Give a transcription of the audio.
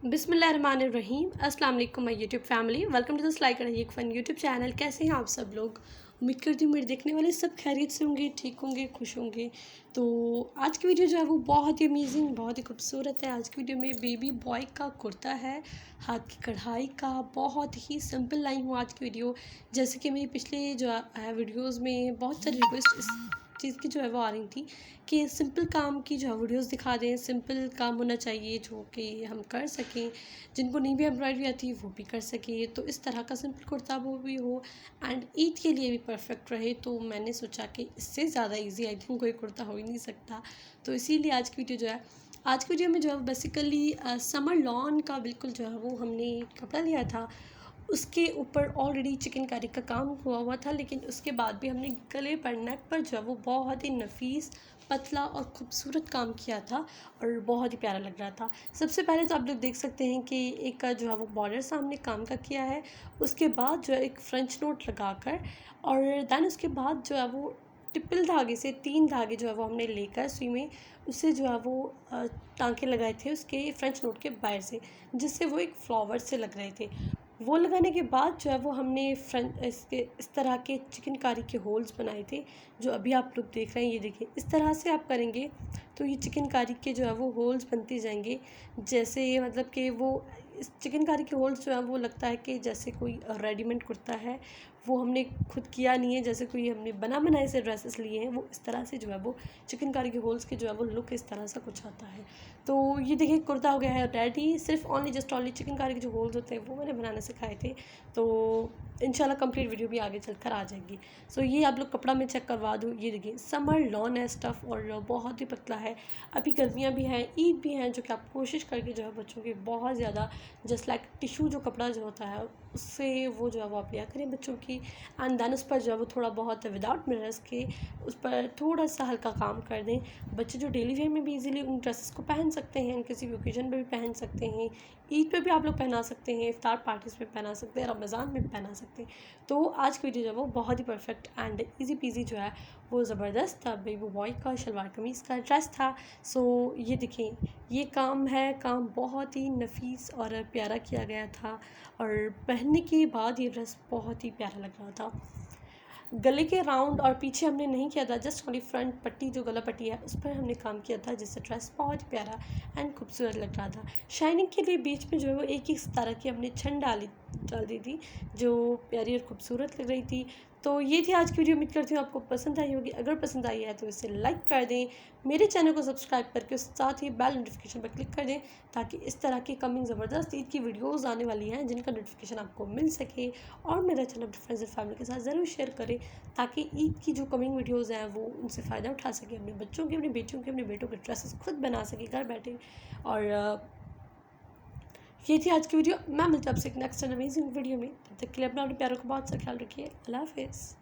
बिस्मिल्लाहिर्रहमानिर्रहीम। अस्सलाम वालेकुम my YouTube family, welcome to this like एक फ़न यूट्यूब चैनल। कैसे हैं आप सब लोग? उम्मीद करती हूँ मेरे देखने वाले सब खैरियत से होंगे, ठीक होंगे, खुश होंगे। तो आज की वीडियो जो है वो बहुत ही अमेजिंग, बहुत ही खूबसूरत है। आज की वीडियो में बेबी बॉय का कुर्ता है, हाथ की कढ़ाई का। बहुत ही सिंपल लाई हूँ आज की वीडियो। जैसे कि मेरी पिछले जो है वीडियोज़ में बहुत सारी रिक्वेस्ट इस चीज़ की जो है वो आ रही थी कि सिंपल काम की जो है वीडियोज़ दिखा दें। सिंपल काम होना चाहिए जो कि हम कर सकें, जिनको नहीं भी एम्ब्रॉयडरी आती वो भी कर सकें। तो इस तरह का सिंपल कुर्ता वो भी हो एंड ईद के लिए भी परफेक्ट रहे। तो मैंने सोचा कि इससे ज़्यादा इजी आई थिंक कोई कुर्ता हो ही नहीं सकता। तो इसीलिए आज की वीडियो जो है, आज की वीडियो में जो है बेसिकली समर लॉन का बिल्कुल जो है वो हमने कपड़ा लिया था। उसके ऊपर ऑलरेडी चिकनकारी का काम हुआ हुआ था, लेकिन उसके बाद भी हमने गले पर, नेक पर जो है वो बहुत ही नफीस, पतला और ख़ूबसूरत काम किया था और बहुत ही प्यारा लग रहा था। सबसे पहले तो आप लोग देख सकते हैं कि एक का जो है वो बॉर्डर सामने काम का किया है। उसके बाद जो है एक फ्रेंच नोट लगाकर और दैन उसके बाद जो है वो ट्रिपल धागे से 3 धागे जो है वो हमने लेकर सुई में उससे जो है वो टाँके लगाए थे उसके फ्रेंच नोट के बाहर से, जिससे वो एक फ्लावर से लग रहे थे। वो लगाने के बाद जो है वो हमने इसके इस तरह के चिकनकारी के होल्स बनाए थे, जो अभी आप लोग देख रहे हैं। ये देखिए, इस तरह से आप करेंगे तो ये चिकनकारी के जो है वो होल्स बनते जाएंगे। जैसे मतलब कि वो इस चिकनकारी के होल्स जो है वो लगता है कि जैसे कोई रेडीमेड कुर्ता है, वो हमने खुद किया नहीं है, जैसे कोई हमने बना बनाए से ड्रेसेस लिए हैं। वो इस तरह से जो है वो चिकनकारी के होल्स के जो है वो लुक इस तरह सा कुछ आता है। तो ये देखिए, कुर्ता हो गया है रेडी। सिर्फ ओनली चिकनकारी के जो होल्स होते हैं वो मैंने बनाने सिखाए थे। तो इंशाल्लाह कंप्लीट वीडियो भी आगे चलकर आ जाएगी। सो ये आप लोग कपड़ा में चेक करवा दो। ये देखिए, समर लॉन है स्टफ़ और बहुत ही पतला है। अभी गर्मियाँ भी हैं, ईद भी हैं, जो कि आप कोशिश करके जो है बच्चों की बहुत ज़्यादा जस्ट लाइक टिशू जो कपड़ा जो होता है उससे वो जो है वो आप लिया करें बच्चों की। एंड देन उस पर जो है वो थोड़ा बहुत विदाउट मिरर्स के उस पर थोड़ा सा हल्का काम कर दें। बच्चे जो डेली वेयर में भी इजीली उन ड्रेसेस को पहन सकते हैं, किसी भी ओकेजन पे भी पहन सकते हैं, ईद पे भी आप लोग पहना सकते हैं, इफ्तार पार्टीज़ में पहना सकते हैं, रमज़ान में भी पहना सकते हैं। तो आज की वीडियो जो है वो बहुत ही परफेक्ट एंड ईजी पीजी जो है वो ज़बरदस्त था। बेबी बॉय का शलवार कमीज़ का ड्रेस था। सो ये देखें, ये काम है, काम बहुत ही नफीस और प्यारा किया गया था और पहनने के बाद ये ड्रेस बहुत ही प्यारा लग रहा था। गले के राउंड और पीछे हमने नहीं किया था, जस्ट खाली फ्रंट पट्टी जो गला पट्टी है उस पर हमने काम किया था, जिससे ड्रेस बहुत प्यारा एंड खूबसूरत लग रहा था। शाइनिंग के लिए बीच में जो है वो एक ही तरह की हमने छन डाल दी थी, जो प्यारी और खूबसूरत लग रही थी। तो ये थी आज की वीडियो। उम्मीद करती हूँ आपको पसंद आई होगी। अगर पसंद आई है तो इसे लाइक कर दें, मेरे चैनल को सब्सक्राइब करके उस साथ ही बेल नोटिफिकेशन पर क्लिक कर दें, ताकि इस तरह की कमिंग ज़बरदस्त ईद की वीडियोज़ आने वाली हैं जिनका नोटिफिकेशन आपको मिल सके। और मेरा चैनल अपने फ्रेंड्स और फैमिली के साथ ज़रूर शेयर करें, ताकि ईद की जो कमिंग वीडियोज़ हैं वो उनसे फ़ायदा उठा सके, अपने बच्चों की, अपनी बेटियों की, अपने बेटों के ड्रेसेस खुद बना सके घर बैठे। और ये थी आज की वीडियो। मैं मिलती हूँ आपसे एक नेक्स्ट अमेजिंग वीडियो में। तब तक के लिए अपना अपने प्यारों का बहुत सा ख्याल रखिए। अल्लाह हाफिज़।